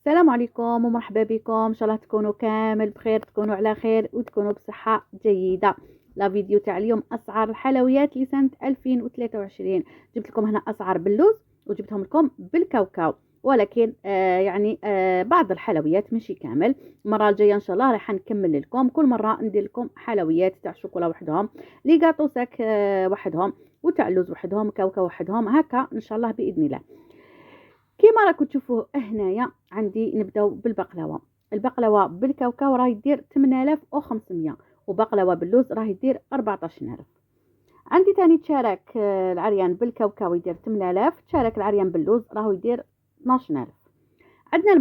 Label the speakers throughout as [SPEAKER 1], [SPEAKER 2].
[SPEAKER 1] السلام عليكم ومرحبا بكم. ان شاء الله تكونوا كامل بخير، تكونوا على خير وتكونوا بصحة جيدة. لا فيديو تاع اليوم اسعار الحلويات لسنة 2023. جبت لكم هنا اسعار باللوز وجبتهم لكم بالكاوكاو، ولكن بعض الحلويات ماشي كامل. المره الجايه ان شاء الله راح نكمل لكم، كل مره ندير لكم حلويات تاع الشوكولا وحدهم، لي غاتو ساك وحدهم، وتاع اللوز وحدهم، كاوكاو وحدهم، هكا ان شاء الله باذن الله. كيما راكم تشوفوا هنايا عندي نبداو بالبقلاوه. البقلاوه بالكاوكاو راه يدير 8500، وبقلاوه باللوز راه يدير 14000. عندي تاني تشارك العريان بالكاوكاو يدير 8000، تشارك العريان باللوز راهو يدير 12000. عندنا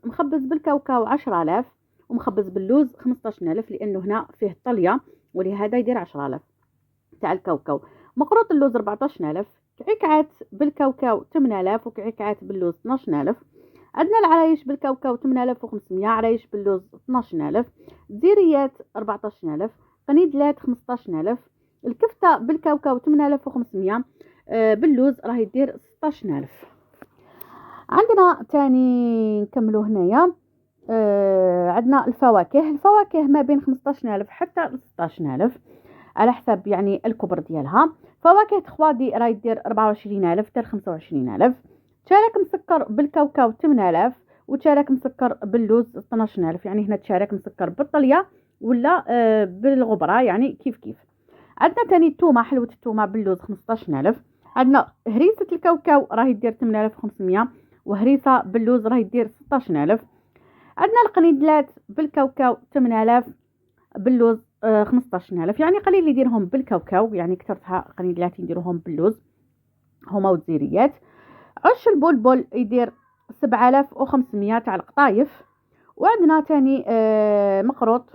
[SPEAKER 1] مخبز بالكاوكاو 10000، ومخبز باللوز 15000، لانه هنا فيه طليه ولهذا يدير 10000 تاع الكاوكاو. مقروط اللوز 14000، كعكعات بالكاوكاو 8000، وكعكعات باللوز 12000. عندنا العرايش بالكاوكاو 8500، عرايش باللوز 12000، زيريات 14000، قنيدلات 15000. الكفتة بالكاوكاو 8500، باللوز راه يدير 16000. عندنا تاني نكملو هنايا. عندنا الفواكه ما بين 15000 حتى 16000 على حسب يعني الكبر ديالها. فواكه تخوادي راه يدير 24000 حتى 25000. تشارك مسكر بالكاوكاو 8000، وتشارك مسكر باللوز 12000. يعني هنا تشارك مسكر بالطليه ولا بالغبره، يعني كيف كيف. عندنا تاني التومه، حلوه التومه باللوز 15000. عندنا هريسه الكاوكاو راه يدير 8500، وهريسه باللوز راه يدير 16000. عندنا القنيدلات بالكاوكاو 8000، باللوز 15000. يعني قليل يديرهم بالكاوكاو، يعني كثرتها قليلات يديروهم باللوز هما وزيريات. عش البلبل يدير 7500 تاع القطايف. وعندنا تاني مقروط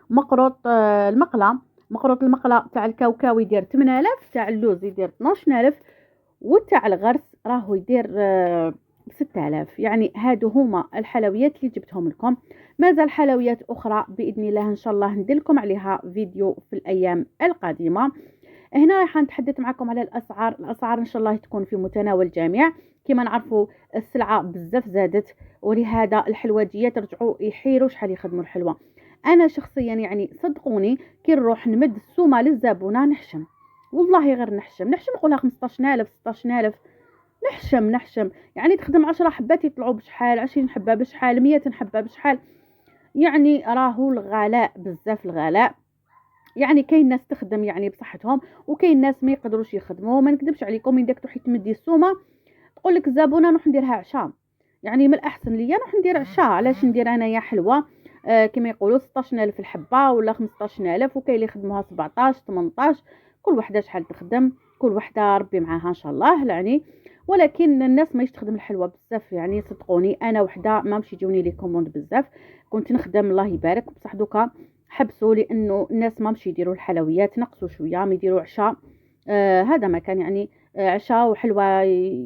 [SPEAKER 1] مقروط المقلة تاع الكاوكاو يدير 8000، تاع اللوز يدير 12000، وتاع الغرس راهو يدير 6000. يعني هادو هما الحلويات اللي جبتهم لكم. مازال حلويات اخرى باذن الله ان شاء الله ندير لكم عليها فيديو في الايام القادمه. هنا راح نتحدث معكم على الاسعار ان شاء الله تكون في متناول الجميع. كما نعرفوا السلعه بزاف زادت، ولهذا الحلواجيات رجعوا يحيروا شحال يخدموا الحلوه. انا شخصيا يعني صدقوني كي نروح نمد السومه للزبونه نحشم، والله غير نحشم نقولها 15000 16000. نحشم يعني تخدم 10 حبات يطلعوا بشحال، 20 حبه بشحال، 100 حبه بشحال. يعني راهو الغلاء بزاف الغلاء. يعني كاين ناس تخدم يعني بصحتهم، وكاين ناس ما يقدروش يخدموا. ما نكذبش عليكم، من داك تروحي تمدي السومه تقول لك الزبونه نروح نديرها عشاء. يعني من الاحسن ليا نروح ندير عشاء. علاش ندير انايا حلوه كما يقولوا 16000 الحبه ولا 15000، وكاين اللي يخدموها 17 18. كل وحده شحال تخدم، كل وحده ربي معاها ان شاء الله يعني. ولكن الناس ما تخدم الحلوه بزاف. يعني صدقوني انا وحده ما مشي يجوني لي كوموند بزاف، كنت نخدم الله يبارك، بصح دوكا حبسوا لانه الناس ما مشي يديروا الحلويات، نقصوا شويه ما يديروا عشاء. هذا ما كان يعني عشاء وحلوه،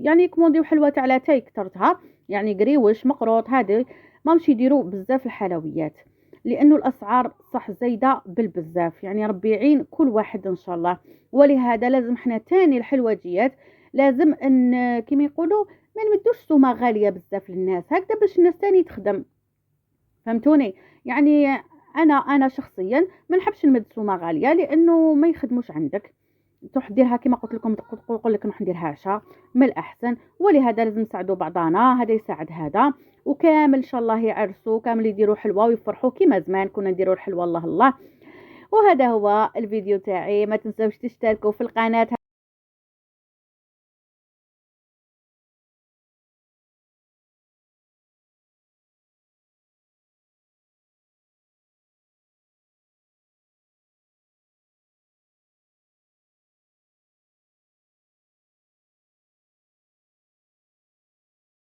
[SPEAKER 1] يعني كومونديو حلوه تاع لاتاي كثرتها، يعني قريوش مقروط هذه. ما مشي يديروا بزاف الحلويات لانه الاسعار صح زايده بالبزاف. يعني ربي يعين كل واحد ان شاء الله. ولهذا لازم حنا تاني الحلوجيات لازم ان كما يقولوا ما نمدوش سومه غاليه بزاف للناس هكذا باش الناس تاني تخدم. فهمتوني؟ يعني انا شخصيا ما نحبش نمد سومه غاليه لانه ما يخدموش عندك. تروح ديرها كما قلت لكم، تقول لك نروح نديرها عشاء من الاحسن. ولهذا لازم نساعدوا بعضنا، هذا يساعد هذا، وكامل ان شاء الله يعرسوا كامل يديروا حلوه ويفرحوا كما زمان كنا نديروا الحلوه الله الله. وهذا هو الفيديو تاعي. ما تنسوش تشتركوا في القناه.